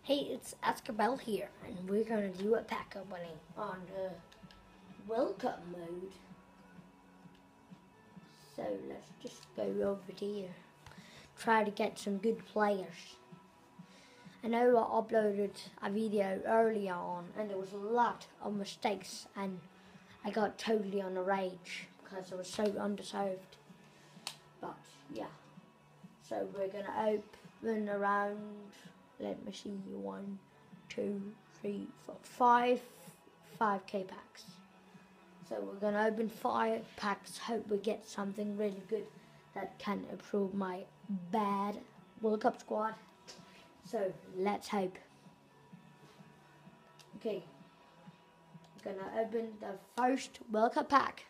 Hey, it's Askerbell here, and we're going to do a pack opening on the welcome mode. So let's just go over here, try to get some good players. I know I uploaded a video earlier on and there was a lot of mistakes and I got totally on a rage because I was so undeserved. But yeah, so we're going to open around, let me see, 1, 2, 3, 4, 5k packs. So we're going to open 5 packs, hope we get something really good that can improve my bad World Cup squad. So let's hope. Okay, I'm going to open the first World Cup pack.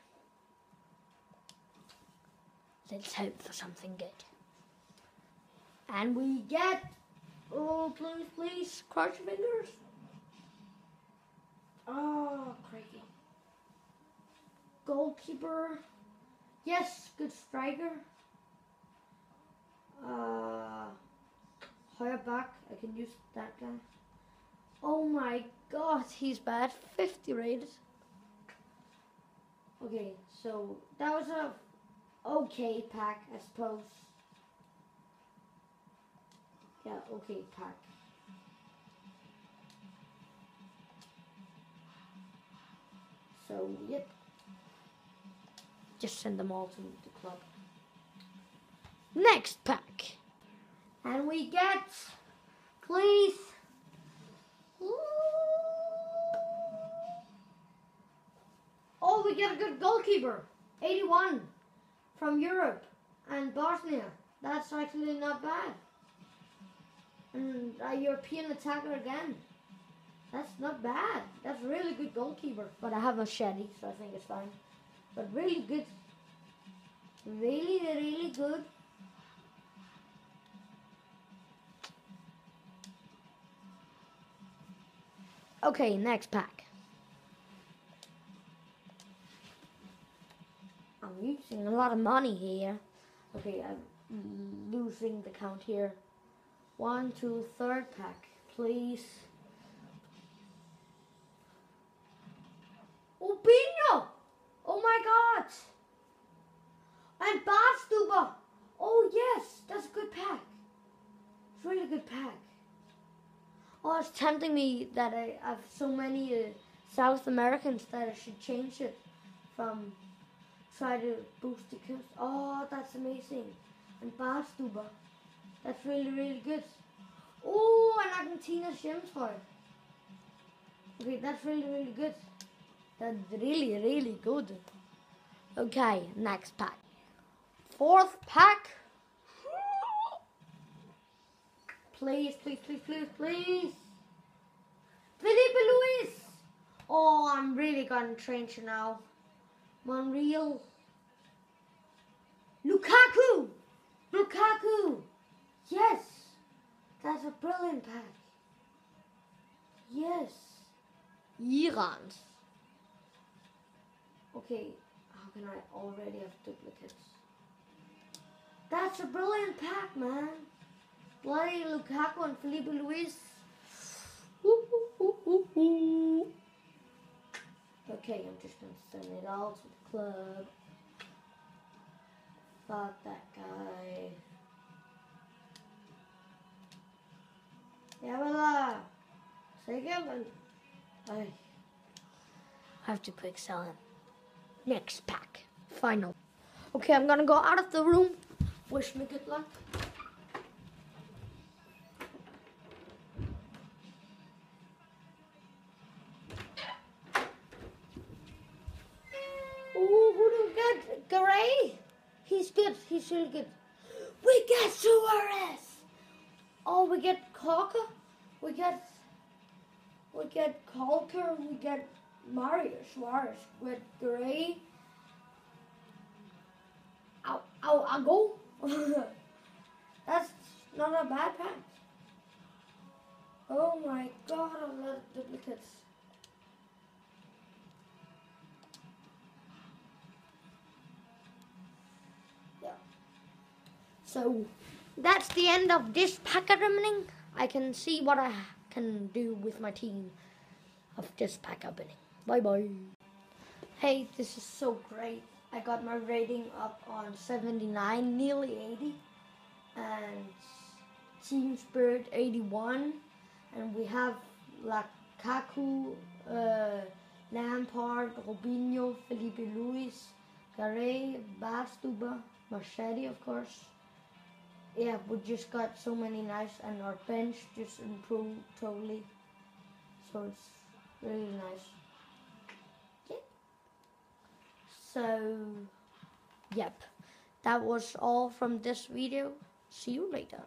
Let's hope for something good. And we get, oh please, please, cross your fingers. Oh, crikey. Goalkeeper. Yes, good striker. Higher back, I can use that guy. Oh my god, he's bad. 50 rated. Okay, so that was a okay pack, I suppose. Yeah, okay pack. So, yep. Just send them all to the club. Next pack. And we get, please. Oh, we get a good goalkeeper. 81 from Europe and Bosnia. That's actually not bad. And a European attacker again. That's not bad. That's a really good goalkeeper. But I have a machete, so I think it's fine. But really good. Really, really good. Okay, next pack. I'm using a lot of money here. Okay, I'm losing the count here. 1, 2, third pack, please. Oh, Pino! Oh my god! And Barstuber! Oh yes, that's a good pack. It's a really good pack. Oh, it's tempting me that I have so many South Americans that I should change it from try to boost the kills. Oh, that's amazing. And Barstuber. That's really, really good. Oh, and Argentina's gems for it. Okay, that's really, really good. That's really, really good. Okay, next pack. 4th pack. Please, please, please, please, please. Felipe Luis. Oh, I'm really gonna change now. Monreal. Lukaku. Lukaku. Yes. That's a brilliant pack. Yes. Iran. Okay, how can I already have duplicates? That's a brilliant pack, man. Bloody Lukaku and Felipe Luis. Okay, I'm just going to send it all to the club. Fuck that guy. Yeah, say again. I have to quick sell him. Next pack. Final. Okay, I'm going to go out of the room. Wish me good luck. Oh, who do we get? Garay? He's good. He's really good. We get Suarez. Oh, we get Coca. We get Calker. We get Mario Suarez. We get Garay. I'll go. That's not a bad pack. Oh my god, a lot of duplicates. Yeah. So that's the end of this pack opening. I can see what I can do with my team of this pack opening. Bye bye. Hey, this is so great. I got my rating up on 79, nearly 80, and Team Spirit 81, and we have Lukaku, Lampard, Robinho, Felipe Luis, Garay, Bastuba, Marchetti, of course. Yeah, we just got so many nice, and our bench just improved totally. So it's really nice. Yeah. So, yep. That was all from this video. See you later.